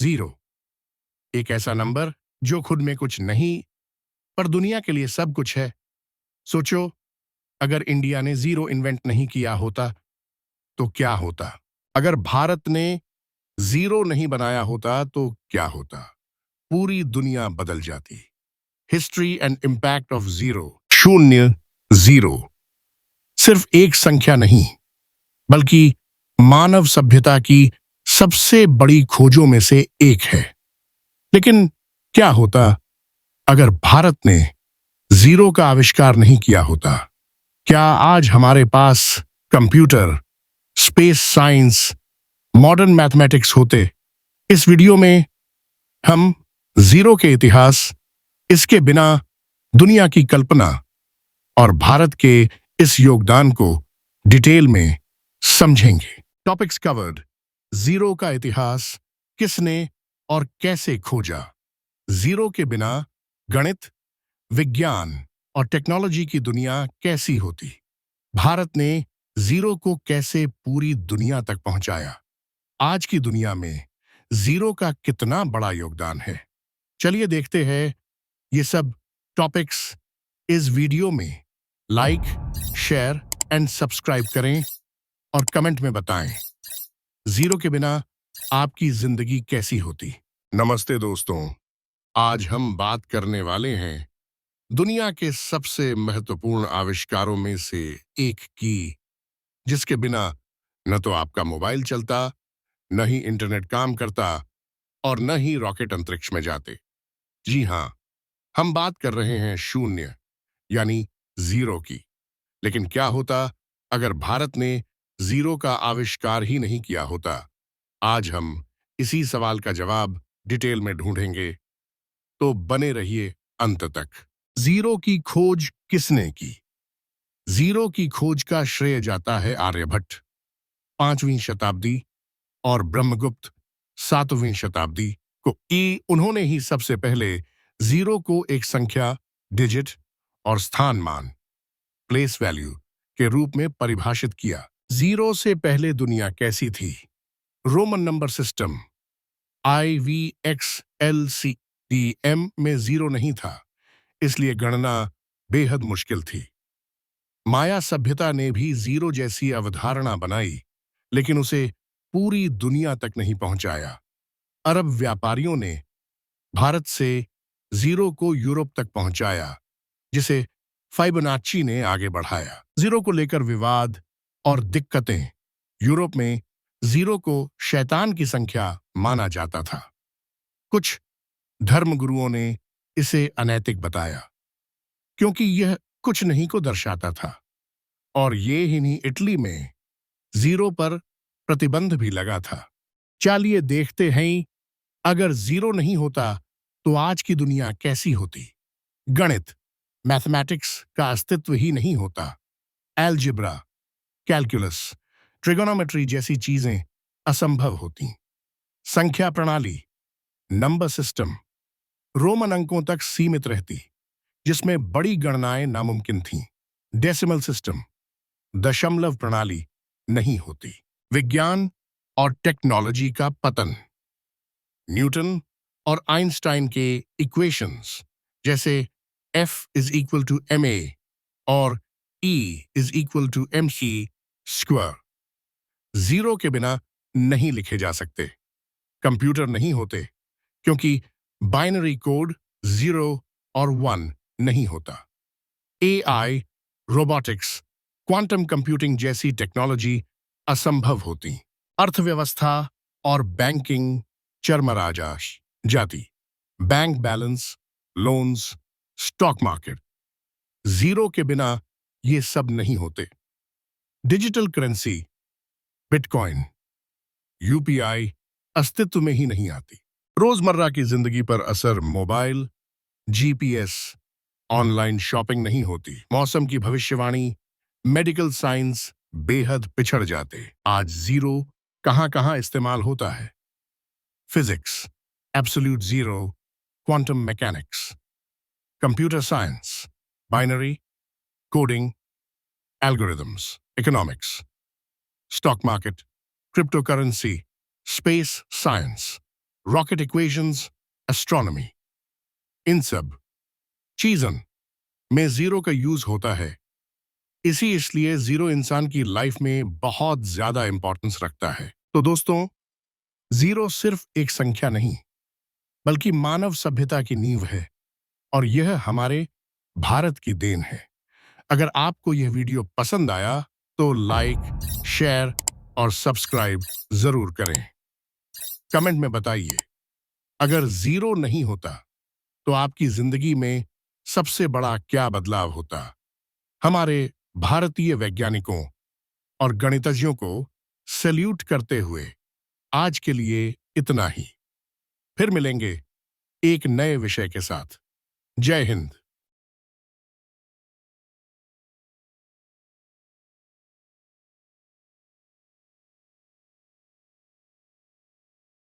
Zero, एक ऐसा number जो खुद में कुछ नहीं पर दुनिया के लिए सब कुछ है। सोचो, अगर इंडिया ने जीरो इन्वेंट नहीं किया होता तो क्या होता? अगर भारत ने जीरो नहीं बनाया होता तो क्या होता? पूरी दुनिया बदल जाती। History and impact of zero. शून्य, जीरो सिर्फ एक संख्या नहीं, बल्कि मानव सभ्यता की सबसे बड़ी खोजों में से एक है। लेकिन क्या होता अगर भारत ने जीरो का आविष्कार नहीं किया होता? क्या आज हमारे पास computer, space science, modern mathematics होते? इस वीडियो में हम जीरो के इतिहास, इसके बिना दुनिया की कल्पना और भारत के इस योगदान को डिटेल में समझेंगे। Topics covered. जीरो का इतिहास, किसने और कैसे खोजा? जीरो के बिना गणित, विज्ञान और टेक्नोलॉजी की दुनिया कैसी होती? भारत ने जीरो को कैसे पूरी दुनिया तक पहुंचाया? आज की दुनिया में जीरो का कितना बड़ा योगदान है? चलिए देखते हैं ये सब टॉपिक्स इस वीडियो में। लाइक, शेयर एंड सब्सक्राइब करें और कमेंट में बताएं, जीरो के बिना आपकी जिंदगी कैसी होती? नमस्ते दोस्तों, आज हम बात करने वाले हैं दुनिया के सबसे महत्वपूर्ण आविष्कारों में से एक की, जिसके बिना न तो आपका मोबाइल चलता, न ही इंटरनेट काम करता और न ही रॉकेट अंतरिक्ष में जाते। जी हां, हम बात कर रहे हैं शून्य यानी जीरो की। लेकिन क्या होता अगर भारत ने जीरो का आविष्कार ही नहीं किया होता? आज हम इसी सवाल का जवाब डिटेल में ढूंढेंगे, तो बने रहिए अंत तक। जीरो की खोज किसने की? जीरो की खोज का श्रेय जाता है आर्यभट्ट 5वीं शताब्दी और ब्रह्मगुप्त 7वीं शताब्दी को। उन्होंने ही सबसे पहले जीरो को एक संख्या, डिजिट और स्थान मान, प्लेस वैल्यू के रूप में परिभाषित किया। जीरो से पहले दुनिया कैसी थी? रोमन नंबर सिस्टम IVXLCDM में जीरो नहीं था, इसलिए गणना बेहद मुश्किल थी। माया सभ्यता ने भी जीरो जैसी अवधारणा बनाई, लेकिन उसे पूरी दुनिया तक नहीं पहुंचाया। अरब व्यापारियों ने भारत से जीरो को यूरोप तक पहुंचाया, जिसे फाइबोनाची ने आगे बढ़ाया। जीरो को लेकर विवाद और दिक्कतें। यूरोप में जीरो को शैतान की संख्या माना जाता था। कुछ धर्मगुरुओं ने इसे अनैतिक बताया, क्योंकि यह कुछ नहीं को दर्शाता था। और ये ही नहीं, इटली में जीरो पर प्रतिबंध भी लगा था। चलिए देखते हैं, अगर जीरो नहीं होता तो आज की दुनिया कैसी होती? गणित, मैथमेटिक्स का अस्तित्व ही नहीं होता। एल्जिब्रा, कैलकुलस, ट्रिगोनोमेट्री जैसी चीजें असंभव होती। संख्या प्रणाली, नंबर सिस्टम रोमन अंकों तक सीमित रहती, जिसमें बड़ी गणनाएं नामुमकिन थीं। डेसिमल सिस्टम, दशमलव प्रणाली नहीं होती। विज्ञान और टेक्नोलॉजी का पतन। न्यूटन और आइंस्टाइन के इक्वेशंस, जैसे F is equal to ma और E is equal to mc square, zero के बिना नहीं लिखे जा सकते। कंप्यूटर नहीं होते, क्योंकि बाइनरी कोड 0 और 1 नहीं होता। AI, रोबोटिक्स, क्वांटम कंप्यूटिंग जैसी टेक्नोलॉजी असंभव होती। अर्थव्यवस्था और बैंकिंग चरमरा जाती। Bank balance, loans, stock market, zero के बिना ये सब नहीं होते। डिजिटल करेंसी, बिटकॉइन, UPI अस्तित्व में ही नहीं आती। रोजमर्रा की जिंदगी पर असर। मोबाइल, GPS, ऑनलाइन शॉपिंग नहीं होती। मौसम की भविष्यवाणी, मेडिकल साइंस बेहद पिछड़ जाते। आज जीरो कहां-कहां इस्तेमाल होता है? Physics, absolute zero, quantum mechanics, computer science, binary, coding, algorithms, economics, stock market, cryptocurrency, space science, rocket equations, astronomy, इन सब चीजन में जीरो का यूज होता है। इसलिए जीरो इंसान की लाइफ में बहुत ज्यादा इंपॉर्टेंस रखता है। तो दोस्तों, जीरो सिर्फ एक संख्या नहीं, बल्कि मानव सभ्यता की नींव है और यह हमारे भारत की देन है। अगर आपको यह वीडियो पसंद आया तो लाइक, शेयर और सब्सक्राइब जरूर करें। कमेंट में बताइए, अगर जीरो नहीं होता तो आपकी जिंदगी में सबसे बड़ा क्या बदलाव होता। हमारे भारतीय वैज्ञानिकों और गणितज्ञों को सैल्यूट करते हुए आज के लिए इतना ही। फिर मिलेंगे एक नए विषय के साथ। जय हिंद।